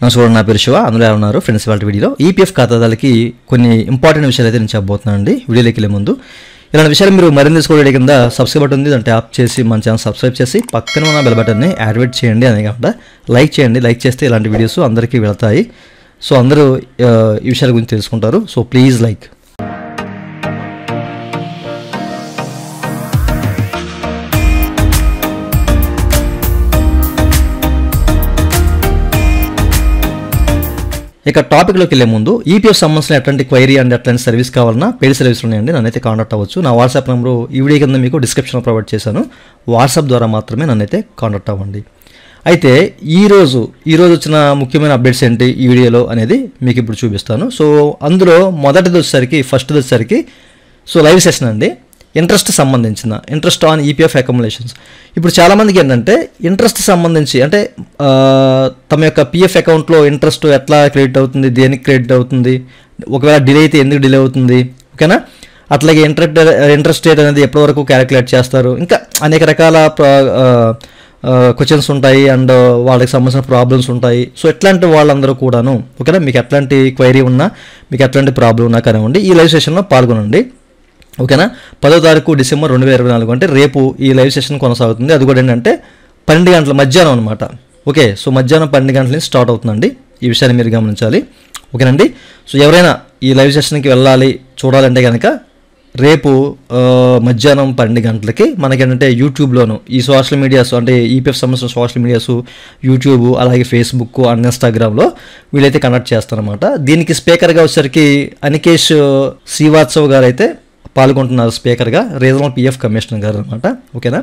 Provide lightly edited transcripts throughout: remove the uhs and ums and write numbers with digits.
నమస్కారం, నా పేరు శివ. అందులో ఉన్నారు ఫ్రెండ్స్. వాళ్ళ వీడియోలో ఈపీఎఫ్ ఖాతాదారులకి కొన్ని ఇంపార్టెంట్ విషయాలు అయితే నేను చెప్పబోతున్నాను. వీడియోలోకి వెళ్ళే ముందు ఇలాంటి విషయాలు మీరు మరింత తెలుసుకోవడం కింద సబ్స్క్రైబ్ బటన్ ఉంది, దాన్ని ట్యాప్ చేసి మన ఛానల్ సబ్స్క్రైబ్ చేసి పక్కన ఉన్న బెల్ బటన్ని యాక్టివేట్ చేయండి. అదే కాకుండా లైక్ చేయండి. లైక్ చేస్తే ఇలాంటి వీడియోస్ అందరికీ వెళ్తాయి. సో అందరూ ఈ విషయాల గురించి తెలుసుకుంటారు. So please like. ఇక టాపిక్లోకి వెళ్ళే ముందు ఈపీఎఫ్ సంబంధించిన ఎట్లాంటి క్వైరీ అండ్ ఎట్లాంటి సర్వీస్ కావాలన్నా పెయిడ్ సర్వీస్ ఉన్నాయండి, నన్నైతే కాంటాక్ట్ అవ్వచ్చు. నా వాట్సాప్ నెంబరు ఈ వీడియో కింద మీకు డిస్క్రిప్షన్లో ప్రొవైడ్ చేశాను. వాట్సాప్ ద్వారా మాత్రమే నన్నైతే కాంటాక్ట్ అవ్వండి. అయితే ఈరోజు వచ్చిన ముఖ్యమైన అప్డేట్స్ ఏంటి ఈ వీడియోలో అనేది మీకు ఇప్పుడు చూపిస్తాను. సో అందులో ఫస్ట్ వచ్చేసరికి సో లైవ్ సెషన్ అండి, ఇంట్రెస్ట్ ఆన్ ఈపీఎఫ్ అకములేషన్స్. ఇప్పుడు చాలామందికి ఏంటంటే ఇంట్రెస్ట్ సంబంధించి అంటే తమ యొక్క పిఎఫ్ అకౌంట్లో ఇంట్రెస్ట్ ఎట్లా క్రెడిట్ అవుతుంది, దేనికి క్రెడిట్ అవుతుంది, ఒకవేళ డిలే అయితే ఎందుకు డిలే అవుతుంది, ఓకేనా, అట్లాగే ఇంట్రెస్ట్ రేట్ అనేది ఎప్పటి వరకు క్యాలిక్యులేట్ చేస్తారు, ఇంకా అనేక రకాల క్వశ్చన్స్ ఉంటాయి అండ్ వాళ్ళకి సంబంధించిన ప్రాబ్లమ్స్ ఉంటాయి. సో ఎట్లాంటి వాళ్ళందరూ కూడాను, ఓకేనా, మీకు ఎట్లాంటి క్వైరీ ఉన్నా, మీకు ఎట్లాంటి ప్రాబ్లం ఉన్నా కానివ్వండి, ఈ లైవ్ సెషన్లో పాల్గొనండి. ఓకేనా. 10వ తారీఖు డిసెంబర్ 2024 అంటే రేపు ఈ లైవ్ సెషన్ కొనసాగుతుంది. అది కూడా ఏంటంటే 12 గంటల మధ్యాహ్నం అనమాట. ఓకే, సో మధ్యాహ్నం 12 గంటల నుంచి స్టార్ట్ అవుతుందండి. ఈ విషయాన్ని మీరు గమనించాలి. ఓకేనండి. సో ఎవరైనా ఈ లైవ్ సెషన్కి వెళ్ళాలి, చూడాలంటే కనుక రేపు మధ్యాహ్నం 12 గంటలకి మనకేంటంటే యూట్యూబ్లోను ఈ సోషల్ మీడియాస్ అంటే ఈపీఎఫ్ సంబంధించిన సోషల్ మీడియాస్ యూట్యూబ్ అలాగే ఫేస్బుక్ అండ్ ఇన్స్టాగ్రామ్లో వీళ్ళైతే కండక్ట్ చేస్తారనమాట. దీనికి స్పీకర్గా వచ్చేసరికి అనికేష్ శ్రీవాత్సవ్ గారు అయితే పాల్గొంటున్నారు స్పీకర్గా, రీజనల్ పిఎఫ్ కమిషనర్ గారు అనమాట. ఓకేనా.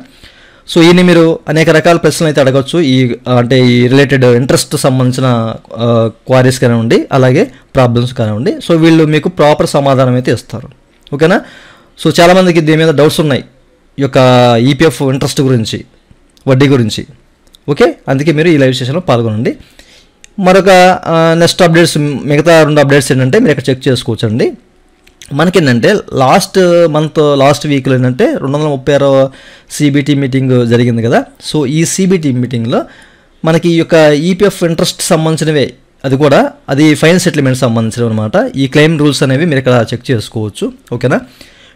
సో ఈయన మీరు అనేక రకాల ప్రశ్నలు అయితే అడగచ్చు, ఈ రిలేటెడ్ ఇంట్రెస్ట్ సంబంధించిన క్వారీస్ కానివ్వండి, అలాగే ప్రాబ్లమ్స్ కానివ్వండి. సో వీళ్ళు మీకు ప్రాపర్ సమాధానం అయితే ఇస్తారు. ఓకేనా. సో చాలామందికి దీని మీద డౌట్స్ ఉన్నాయి, ఈ యొక్క ఈపీఎఫ్ ఇంట్రెస్ట్ గురించి, వడ్డీ గురించి. ఓకే, అందుకే మీరు ఈ లైవ్ సెషన్లో పాల్గొనండి. మరొక నెక్స్ట్ అప్డేట్స్, మిగతా 2 అప్డేట్స్ ఏంటంటే మీరు ఇక్కడ చెక్ చేసుకోవచ్చండి. మనకేంటంటే లాస్ట్ వీక్లో ఏంటంటే 236వ సిబిటి మీటింగ్ జరిగింది కదా. సో ఈ సిబిటి మీటింగ్లో మనకి ఈ యొక్క ఈపీఎఫ్ ఇంట్రెస్ట్ సంబంధించినవే, అది ఫైన్ సెటిల్మెంట్ సంబంధించినవి అనమాట. ఈ క్లెయిమ్ రూల్స్ అనేవి మీరు ఇక్కడ చెక్ చేసుకోవచ్చు. ఓకేనా.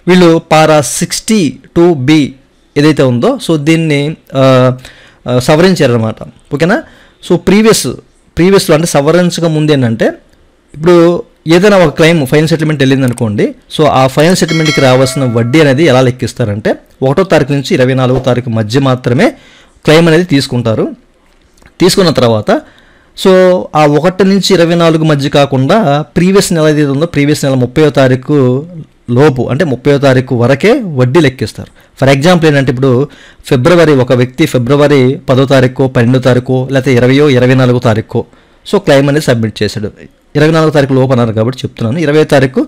వీళ్ళు పారా 62B ఏదైతే ఉందో సో దీన్ని సవరించారనమాట. ఓకేనా. సో ప్రీవియస్లో అంటే సవరించక ముందు ఏంటంటే ఇప్పుడు ఏదైనా ఒక క్లెయిమ్ ఫైనల్ సెటిల్మెంట్ వెళ్ళింది అనుకోండి, సో ఆ ఫైనల్ సెటిల్మెంట్కి రావాల్సిన వడ్డీ అనేది ఎలా లెక్కిస్తారంటే 1వ తారీఖు నుంచి 24వ తారీఖు మధ్య మాత్రమే క్లెయిమ్ అనేది తీసుకుంటారు. తీసుకున్న తర్వాత సో ఆ 1 నుంచి 24 మధ్య కాకుండా ప్రీవియస్ నెల ఏదైతే ఉందో ప్రీవియస్ నెల 30వ తారీఖు లోపు అంటే 30వ తారీఖు వరకే వడ్డీ లెక్కిస్తారు. ఫర్ ఎగ్జాంపుల్ ఏంటంటే ఇప్పుడు ఒక వ్యక్తి ఫిబ్రవరి 10వ తారీఖు 12వ తారీఖు లేకపోతే 20వ 24వ తారీఖు సో క్లెయిమ్ అనేది సబ్మిట్ చేశాడు. 24వ తారీఖు లోపు అన్నారు కాబట్టి చెప్తున్నాను, 20వ తారీఖు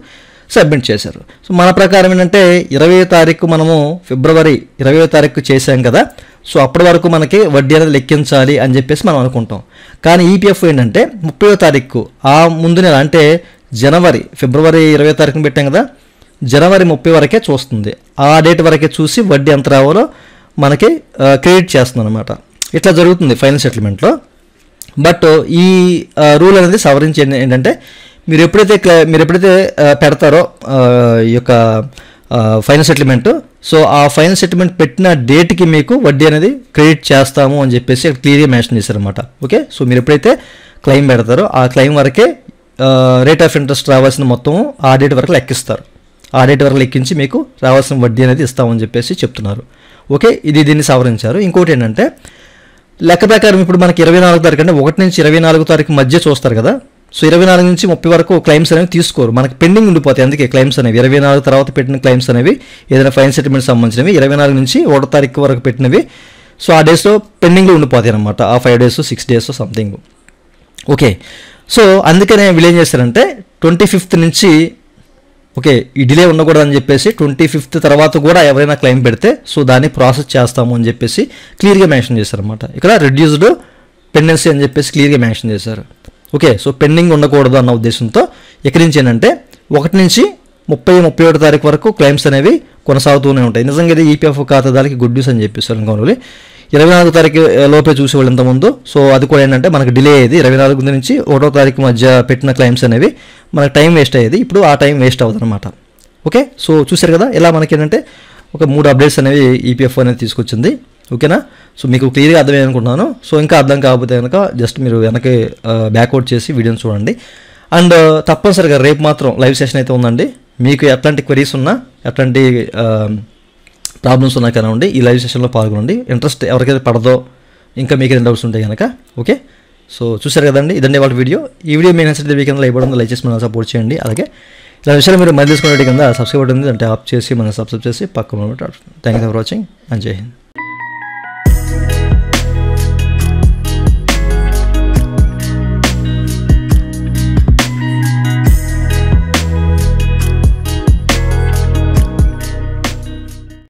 సబ్మిట్ చేశారు. సో మన ప్రకారం ఏంటంటే 20వ తారీఖు మనము ఫిబ్రవరి 20వ తారీఖు చేశాం కదా, సో అప్పటి వరకు మనకి వడ్డీ అనేది లెక్కించాలి అని చెప్పేసి మనం అనుకుంటాం. కానీ ఈపీఎఫ్ ఏంటంటే 30వ తారీఖు ఆ ముందు నెల అంటే ఫిబ్రవరి 20వ తారీఖున పెట్టాం కదా, జనవరి 30 వరకే చూస్తుంది. ఆ డేట్ వరకే చూసి వడ్డీ ఎంత రావాలో మనకి క్రెడిట్ చేస్తుంది అనమాట. ఇట్లా జరుగుతుంది ఫైనల్ సెటిల్మెంట్లో. బట్ ఈ రూల్ అనేది సవరించి ఏంటంటే మీరు ఎప్పుడైతే పెడతారో ఈ యొక్క ఫైనల్ సెటిల్మెంట్, సో ఆ ఫైనల్ సెటిల్మెంట్ పెట్టిన డేట్కి మీకు వడ్డీ అనేది క్రెడిట్ చేస్తాము అని చెప్పేసి క్లియర్గా మెన్షన్ చేశారనమాట. ఓకే, సో మీరు ఎప్పుడైతే క్లెయిమ్ పెడతారో ఆ క్లెయిమ్ వరకే రేట్ ఆఫ్ ఇంట్రెస్ట్ రావాల్సిన మొత్తం ఆ డేట్ వరకు లెక్కిస్తారు. ఆ డేట్ వరకు లెక్కించి మీకు రావాల్సిన వడ్డీ అనేది ఇస్తామని చెప్పేసి చెప్తున్నారు. ఓకే, దీన్ని సవరించారు. ఇంకోటి ఏంటంటే లెక్క ప్రకారం ఇప్పుడు మనకి 24వ తారీఖు అంటే 1 నుంచి 24వ తారీఖు మధ్య చూస్తారు కదా. సో 24 నుంచి 30 వరకు క్లెయిమ్స్ అనేవి తీసుకోరు, మనకి పెండింగ్ ఉండిపోతాయి. అందుకే క్లెయిమ్స్ అనేవి 24 తర్వాత పెట్టిన క్లెయిమ్స్ అనేవి ఏదైనా ఫైన్ సెటిల్మెంట్ సంబంధించినవి 24 నుంచి 1వ తారీఖు వరకు పెట్టినవి సో ఆ డేస్లో పెండింగ్లో ఉండిపోతాయి అనమాట. ఆ 5 days 6 days something. Okay, so అందుకనే వీళ్ళు ఏం చేస్తారంటే 25th నుంచి ఓకే ఈ డిలే ఉండకూడదని చెప్పేసి 25th తర్వాత కూడా ఎవరైనా క్లెయిమ్ పెడితే సో దాన్ని ప్రాసెస్ చేస్తాము అని చెప్పేసి క్లియర్గా మెన్షన్ చేశారనమాట. ఇక్కడ రెడ్యూస్డ్ పెండెన్సీ అని చెప్పేసి క్లియర్గా మెన్షన్ చేశారు. ఓకే, సో పెండింగ్ ఉండకూడదు అన్న ఉద్దేశంతో ఇక్కడి నుంచి ఏంటంటే 1 నుంచి 31వ తారీఖు వరకు క్లెయిమ్స్ అనేవి కొనసాగుతూనే ఉంటాయి. నిజంగా ఇది ఈపీఎఫ్ ఖాతాదారులకి గుడ్ న్యూస్ అని చెప్పేసారు. అనుకోవాలి 24వ తారీఖు లోపే చూసేవాళ్ళు ఇంతకుముందు. సో అది కూడా ఏంటంటే మనకు డిలే అయ్యేది. 24 నుంచి 1వ తారీఖు మధ్య పెట్టిన క్లైమ్స్ అనేవి మనకు టైం వేస్ట్ అయ్యేది. ఇప్పుడు ఆ టైం వేస్ట్ అవ్వదు అనమాట. ఓకే, సో చూసారు కదా, ఇలా మనకి ఏంటంటే ఒక 3 అప్డేట్స్ అనేవి ఈపీఎఫ్ఓ అనేది తీసుకొచ్చింది. ఓకేనా, సో మీకు క్లియర్గా అర్థమయ్యే అనుకుంటున్నాను. సో ఇంకా అర్థం కాకపోతే కనుక జస్ట్ మీరు వెనక్కి బ్యాక్అవుట్ చేసి వీడియోని చూడండి. అండ్ తప్పనిసరిగా రేపు మాత్రం లైవ్ సెషన్ అయితే ఉందండి. మీకు ఎట్లాంటి క్వరీస్ ఉన్నా, ఎట్లాంటి ప్రాబ్లమ్స్ ఉన్నా కానివ్వండి, ఈ లైవ్ సెషన్లో పాల్గొనండి. ఇంట్రెస్ట్ ఎవరికైతే పడదో, ఇంకా మీకు ఏదైనా డౌట్స్ ఉంటాయి కనుక. ఓకే, సో చూసారు కదండి, ఇదండి వాళ్ళ వీడియో. ఈ వీడియో మీకు నచ్చితే వీకెండ్లో ఇవ్వడం లైక్ చేసి మనం సపోర్ట్ చేయండి. అలాగే ఇలా విషయాలు మీరు మళ్ళీ తీసుకునే కింద సబ్స్క్రైబ్ ఉంటుంది అంటే ఆఫ్ చేసి మనం సబ్స్క్రైబ్ చేసి పక్కన. Thank you for watching and జై హింద్.